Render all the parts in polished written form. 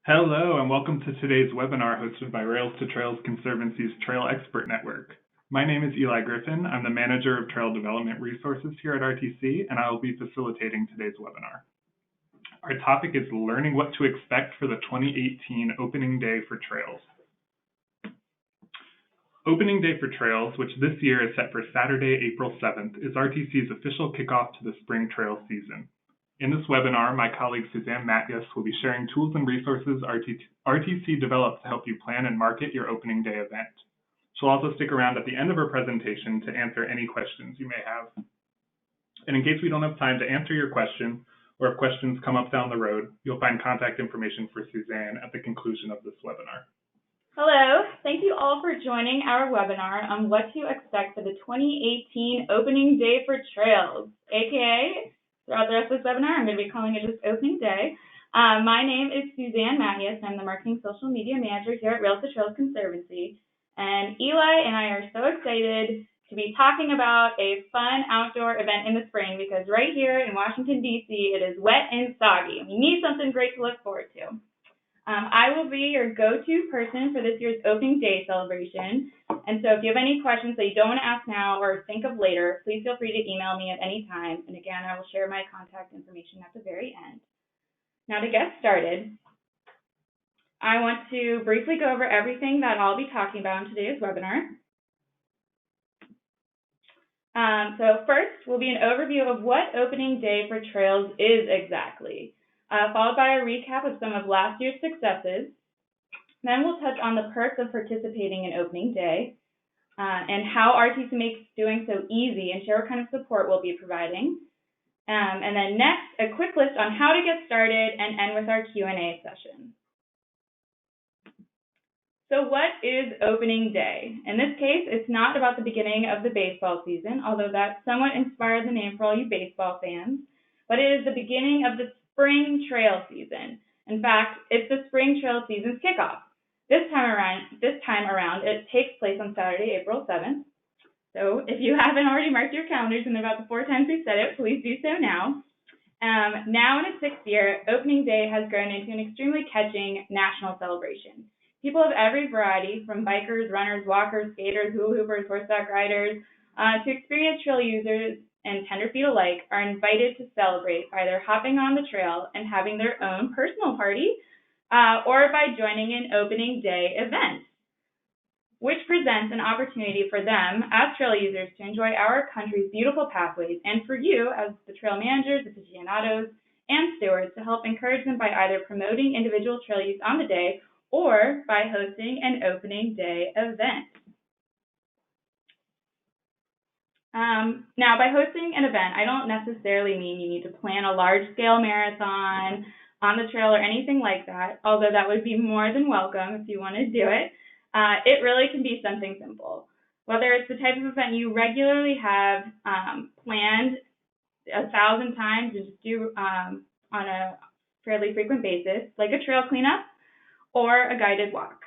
Hello, and welcome to today's webinar hosted by Rails to Trails Conservancy's Trail Expert Network. My name is Eli Griffin. I'm the Manager of Trail Development Resources here at RTC, and I will be facilitating today's webinar. Our topic is learning what to expect for the 2018 opening day for Trails. Opening Day for Trails, which this year is set for Saturday, April 7th, is RTC's official kickoff to the spring trail season. In this webinar, my colleague Suzanne Mathias will be sharing tools and resources RTC developed to help you plan and market your opening day event. She'll also stick around at the end of her presentation to answer any questions you may have. And in case we don't have time to answer your question, or if questions come up down the road, you'll find contact information for Suzanne at the conclusion of this webinar. Hello, thank you all for joining our webinar on what to expect for the 2018 Opening Day for Trails, aka throughout the rest of this webinar, I'm going to be calling it just Opening Day. My name is Suzanne Mathias. I'm the Marketing Social Media Manager here at Rails to Trails Conservancy. And Eli and I are so excited to be talking about a fun outdoor event in the spring because right here in Washington, D.C., it is wet and soggy. We need something great to look forward to. I will be your go-to person for this year's Opening Day celebration. And so if you have any questions that you don't want to ask now or think of later, please feel free to email me at any time. And again, I will share my contact information at the very end. Now to get started, I want to briefly go over everything that I'll be talking about in today's webinar. So first will be an overview of what Opening Day for Trails is exactly. Followed by a recap of some of last year's successes. Then we'll touch on the perks of participating in Opening Day and how RTC makes doing so easy and share what kind of support we'll be providing. And then next, a quick list on how to get started and end with our Q&A session. So what is Opening Day? In this case, it's not about the beginning of the baseball season, although that somewhat inspired the name for all you baseball fans, but it is the beginning of the spring trail season. In fact, it's the spring trail season's kickoff. This time around, it takes place on Saturday, April 7th. So if you haven't already marked your calendars in about the 4 times we've said it, please do so now. Now in its 6th year, Opening Day has grown into an extremely catching national celebration. People of every variety, from bikers, runners, walkers, skaters, hula hoopers, horseback riders, to experienced trail users and tenderfeet alike, are invited to celebrate by either hopping on the trail and having their own personal party, or by joining an Opening Day event, which presents an opportunity for them as trail users to enjoy our country's beautiful pathways, and for you as the trail managers, aficionados, and stewards to help encourage them by either promoting individual trail use on the day or by hosting an Opening Day event. Now, by hosting an event, I don't necessarily mean you need to plan a large-scale marathon on the trail or anything like that, although that would be more than welcome if you want to do it. It really can be something simple. Whether it's the type of event you regularly have planned 1,000 times and just do on a fairly frequent basis, like a trail cleanup or a guided walk.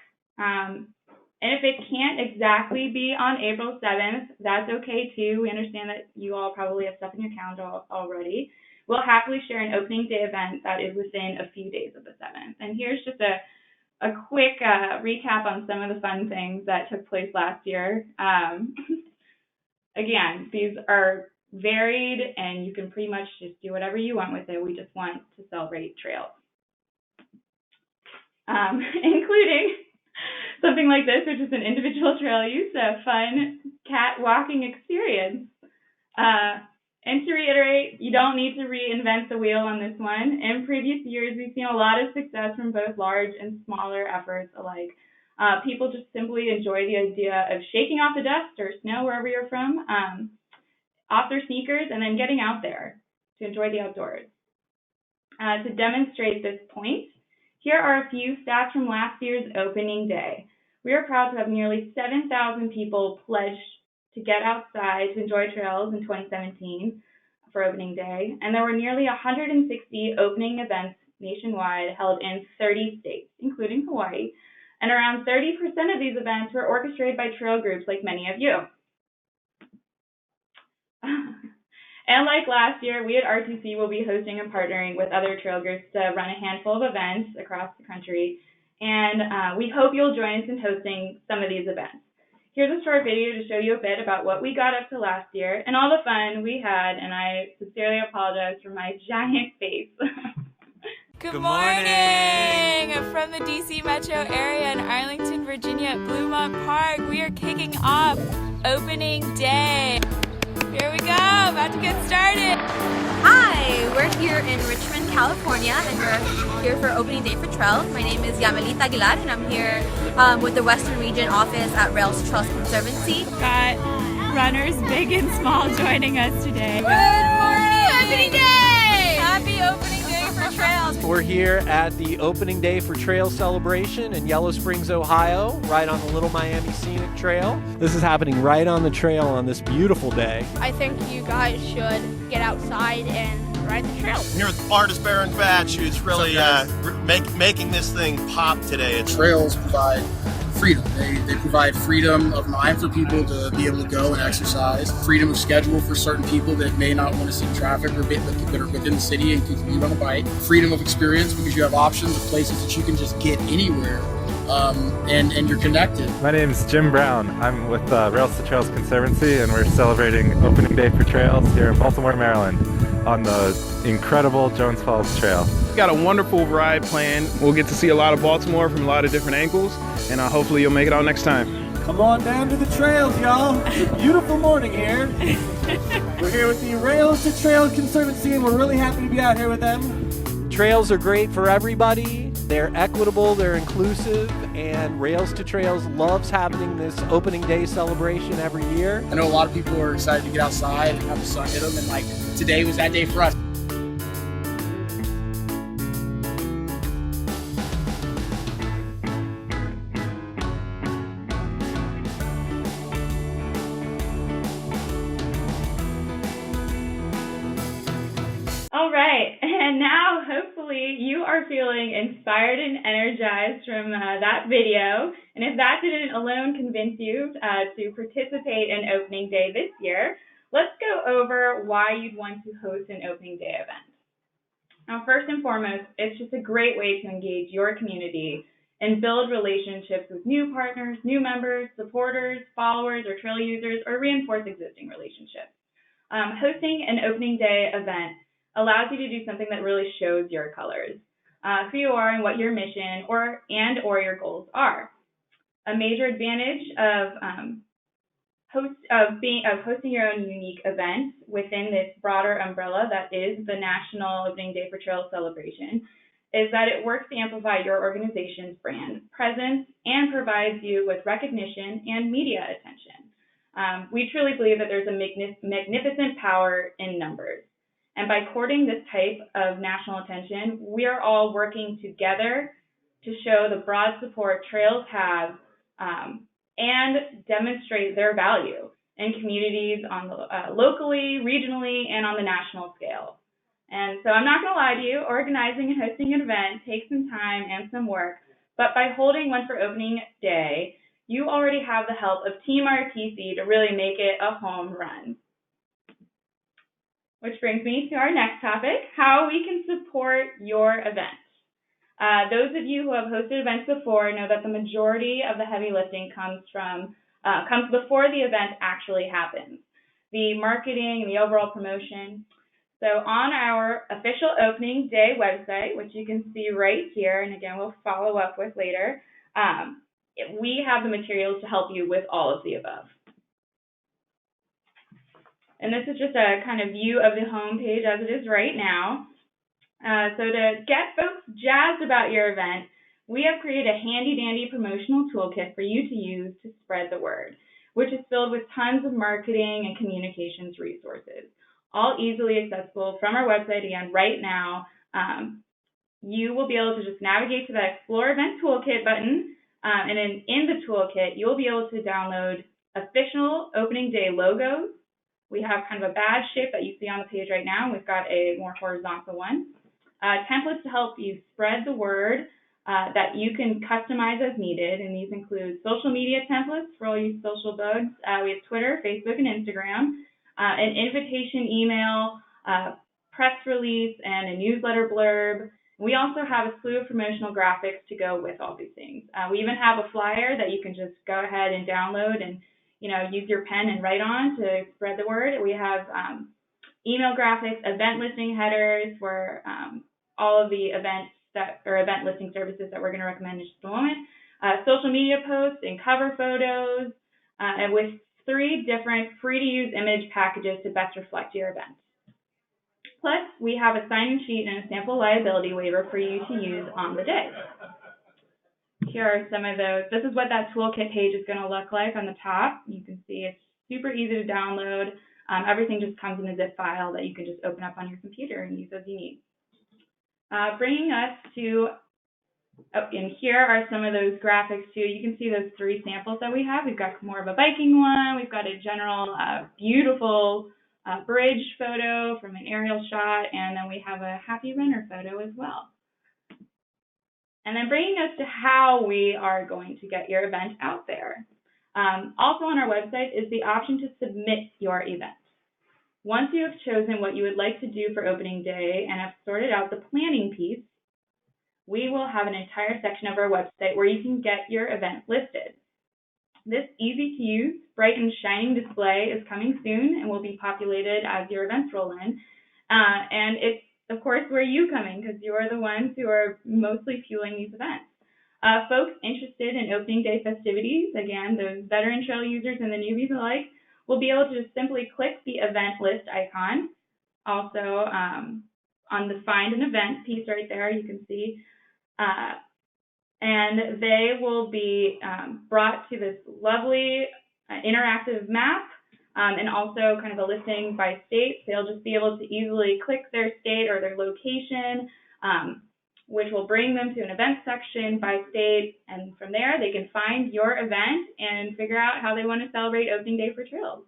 And if it can't exactly be on April 7th, that's okay too. We understand that you all probably have stuff in your calendar already. We'll happily share an Opening Day event that is within a few days of the 7th. And here's just a quick recap on some of the fun things that took place last year. Again, these are varied and you can pretty much just do whatever you want with it. We just want to celebrate trails. Including something like this, which is an individual trail use, a fun cat walking experience. And to reiterate, you don't need to reinvent the wheel on this one. In previous years, we've seen a lot of success from both large and smaller efforts alike. People just simply enjoy the idea of shaking off the dust or snow wherever you're from, off their sneakers, and then getting out there to enjoy the outdoors. To demonstrate this point, here are a few stats from last year's Opening Day. We are proud to have nearly 7,000 people pledged to get outside to enjoy trails in 2017 for Opening Day, and there were nearly 160 opening events nationwide held in 30 states, including Hawaii, and around 30% of these events were orchestrated by trail groups like many of you. And like last year, we at RTC will be hosting and partnering with other trail groups to run a handful of events across the country. And we hope you'll join us in hosting some of these events. Here's a short video to show you a bit about what we got up to last year and all the fun we had, and I sincerely apologize for my giant face. Good morning! From the DC metro area in Arlington, Virginia at Bluemont Park, we are kicking off opening day. Here we go, about to get started. Hi, we're here in Richmond, California, and we're here for opening day for Trails. My name is Yamelita Aguilar, and I'm here with the Western Region office at Rails to Trails Conservancy. Got runners big and small joining us today. Good morning! Opening day! Happy opening day for Trails. We're here at the opening day for Trail celebration in Yellow Springs, Ohio, right on the Little Miami Scenic Trail. This is happening right on the trail on this beautiful day. I think you guys should get outside and ride the trail. I'm here with artist Baron Batch, who's really making this thing pop today. Trails provide freedom. They provide freedom of mind for people to be able to go and exercise, freedom of schedule for certain people that may not want to see traffic or that are within the city and can commute on a bike, freedom of experience because you have options of places that you can just get anywhere. And you're connected. My name is Jim Brown. I'm with Rails to Trails Conservancy, and we're celebrating opening day for Trails here in Baltimore, Maryland, on the incredible Jones Falls Trail. We've got a wonderful ride planned. We'll get to see a lot of Baltimore from a lot of different angles, and hopefully you'll make it out next time. Come on down to the trails, y'all. It's a beautiful morning here. We're here with the Rails to Trails Conservancy, and we're really happy to be out here with them. Trails are great for everybody. They're equitable, they're inclusive, and Rails to Trails loves having this opening day celebration every year. I know a lot of people are excited to get outside and have the sun hit them, and like today was that day for us. All right, and now hopefully you are feeling inspired and energized from that video. And if that didn't alone convince you to participate in opening day this year, let's go over why you'd want to host an opening day event. Now, first and foremost, it's just a great way to engage your community and build relationships with new partners, new members, supporters, followers, or trail users, or reinforce existing relationships. Hosting an opening day event allows you to do something that really shows your colors, who you are and what your mission or your goals are. A major advantage of hosting your own unique event within this broader umbrella that is the National Opening Day for Trails celebration is that it works to amplify your organization's brand presence and provides you with recognition and media attention. We truly believe that there's a magnificent power in numbers. And by courting this type of national attention, we are all working together to show the broad support trails have and demonstrate their value in communities on locally, regionally, and on the national scale. And so I'm not going to lie to you, organizing and hosting an event takes some time and some work, but by holding one for opening day, you already have the help of Team RTC to really make it a home run. Which brings me to our next topic, how we can support your event. Those of you who have hosted events before know that the majority of the heavy lifting comes before the event actually happens. The marketing and the overall promotion. So on our official opening day website, which you can see right here, and again, we'll follow up with later, we have the materials to help you with all of the above. And this is just a kind of view of the homepage as it is right now. So to get folks jazzed about your event, we have created a handy-dandy promotional toolkit for you to use to spread the word, which is filled with tons of marketing and communications resources, all easily accessible from our website. Again, right now, you will be able to just navigate to the Explore Event Toolkit button, and in the toolkit, you'll be able to download official opening day logos. We have kind of a badge shape that you see on the page right now, and we've got a more horizontal one. Templates to help you spread the word that you can customize as needed, and these include social media templates for all you social bugs. We have Twitter, Facebook, and Instagram. an invitation email, press release, and a newsletter blurb. We also have a slew of promotional graphics to go with all these things. We even have a flyer that you can just go ahead and download and use your pen and write on to spread the word. We have email graphics, event listing headers for all of the event listing services that we're going to recommend in just a moment, social media posts and cover photos, and with 3 different free-to-use image packages to best reflect your event. Plus, we have a sign-in sheet and a sample liability waiver for you to use on the day. Here are some of those. This is what that toolkit page is going to look like on the top. You can see it's super easy to download. Everything just comes in a zip file that you can just open up on your computer and use as you need. Bringing us to, and here are some of those graphics too. You can see those 3 samples that we have. We've got more of a biking one. We've got a general beautiful bridge photo from an aerial shot, and then we have a happy runner photo as well. And then bringing us to how we are going to get your event out there. Also on our website is the option to submit your event. Once you have chosen what you would like to do for opening day and have sorted out the planning piece, we will have an entire section of our website where you can get your event listed. This easy-to-use, bright and shining display is coming soon and will be populated as your events roll in. And it's, of course, where you come in because you are the ones who are mostly fueling these events. Folks interested in opening day festivities, again, those veteran trail users and the newbies alike, will be able to just simply click the event list icon. Also, on the Find an Event piece right there, you can see, and they will be brought to this lovely interactive map and also kind of a listing by state. They'll just be able to easily click their state or their location, which will bring them to an event section by state, and from there they can find your event and figure out how they want to celebrate opening day for trails.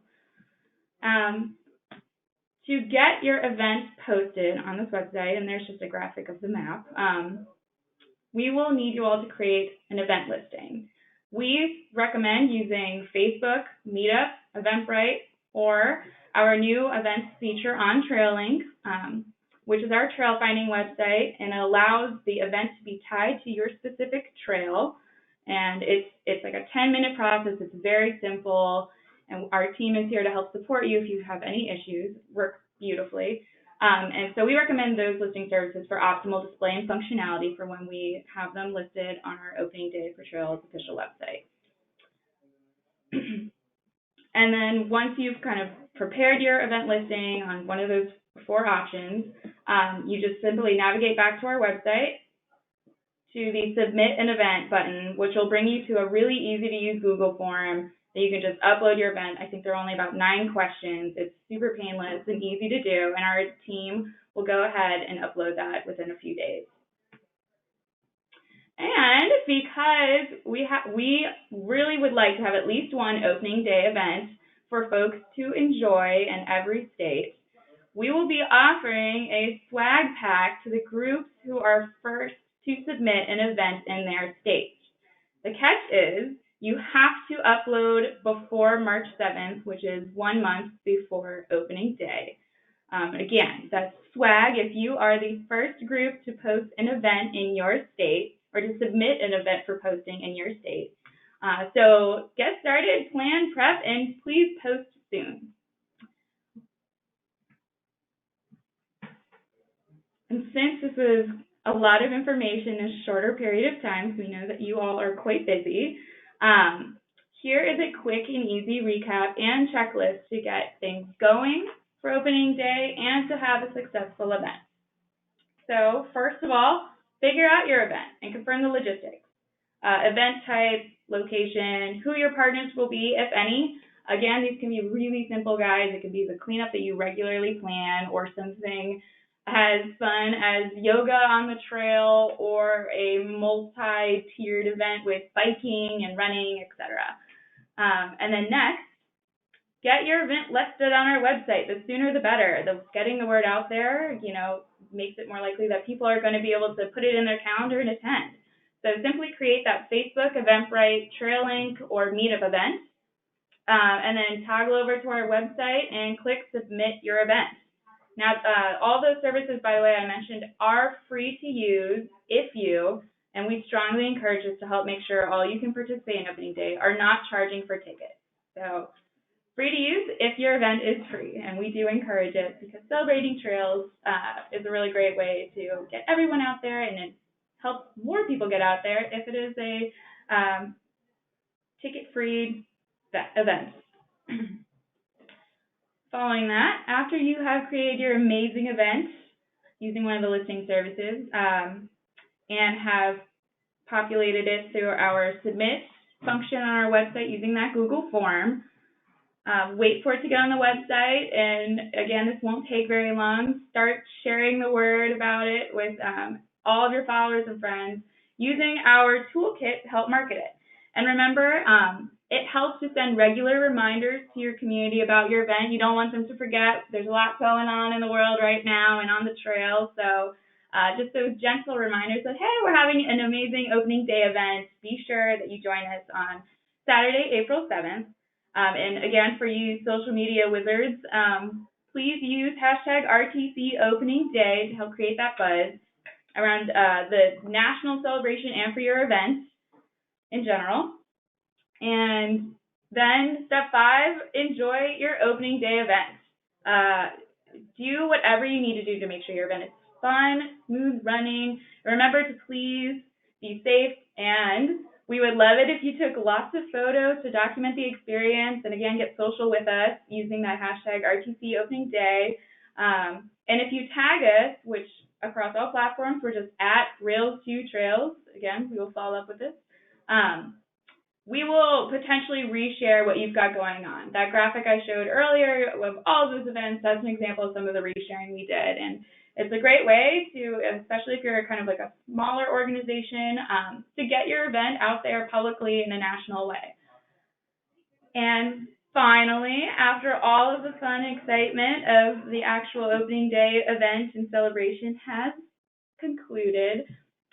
To get your event posted on this website, and there's just a graphic of the map, we will need you all to create an event listing. We recommend using Facebook, Meetup, Eventbrite, or our new events feature on TrailLink, which is our trail finding website, and it allows the event to be tied to your specific trail. And it's like a 10-minute process. It's very simple, and our team is here to help support you if you have any issues. Works beautifully. And so we recommend those listing services for optimal display and functionality for when we have them listed on our opening day for Trails official website. And then once you've kind of prepared your event listing on one of those 4 options, you just simply navigate back to our website to the Submit an Event button, which will bring you to a really easy to use Google form that you can just upload your event. I think there are only about 9 questions. It's super painless and easy to do, and our team will go ahead and upload that within a few days. And because we really would like to have at least one opening day event for folks to enjoy in every state, we will be offering a swag pack to the groups who are first to submit an event in their state. The catch is you have to upload before March 7th, which is 1 month before opening day. Again, that's swag if you are the first group to post an event in your state or to submit an event for posting in your state. So get started, plan, prep, and please post soon. And since this is a lot of information in a shorter period of time, we know that you all are quite busy. Here is a quick and easy recap and checklist to get things going for opening day and to have a successful event. So first of all, figure out your event and confirm the logistics. Event type, location, who your partners will be, if any. Again, these can be really simple, guys. It could be the cleanup that you regularly plan or something as fun as yoga on the trail or a multi-tiered event with biking and running, etc. And then next, get your event listed on our website. The sooner the better. Getting the word out there, makes it more likely that people are going to be able to put it in their calendar and attend. So simply create that Facebook, Eventbrite, TrailLink, or Meetup event. and then toggle over to our website and click Submit Your Event. Now, all those services, by the way, I mentioned are free to use and we strongly encourage us to help make sure all you can participate in opening day are not charging for tickets. So, free to use if your event is free, and we do encourage it because celebrating trails is a really great way to get everyone out there, and it helps more people get out there if it is a ticket-free event. Following that, after you have created your amazing event using one of the listing services and have populated it through our submit function on our website using that Google form, wait for it to get on the website, and again, this won't take very long. Start sharing the word about it with all of your followers and friends using our toolkit to help market it. And remember, it helps to send regular reminders to your community about your event. You don't want them to forget. There's a lot going on in the world right now and on the trail, so just those gentle reminders that, hey, we're having an amazing opening day event. Be sure that you join us on Saturday, April 7th. And again, for you social media wizards, please use hashtag RTC Opening Day to help create that buzz around the national celebration and for your event in general. And then step 5, enjoy your opening day event. Do whatever you need to do to make sure your event is fun, smooth running. Remember to please be safe, and we would love it if you took lots of photos to document the experience, and again, get social with us using that hashtag RTC Opening Day. And if you tag us, which across all platforms, we're just at Rails2Trails. Again, we will follow up with this. We will potentially reshare what you've got going on. That graphic I showed earlier of all of those events, that's an example of some of the resharing we did. And it's a great way to, especially if you're kind of like a smaller organization, to get your event out there publicly in a national way. And finally, after all of the fun and excitement of the actual opening day event and celebration has concluded,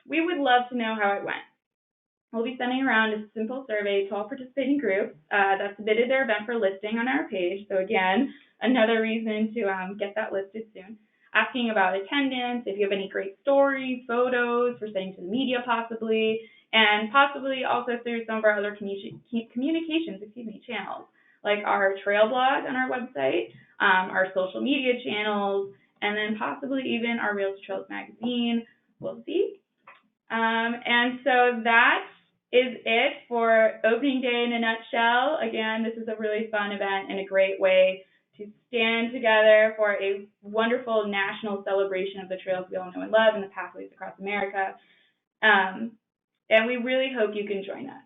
we would love to know how it went. We'll be sending around a simple survey to all participating groups that submitted their event for listing on our page. So again, another reason to get that listed soon. Asking about attendance, if you have any great stories, photos for sending to the media possibly, and possibly also through some of our other communications channels, like our trail blog on our website, our social media channels, and then possibly even our Rails2Trails magazine. We'll see. And so that is it for opening day in a nutshell. Again, this is a really fun event and a great way to stand together for a wonderful national celebration of the trails we all know and love and the pathways across America. And we really hope you can join us.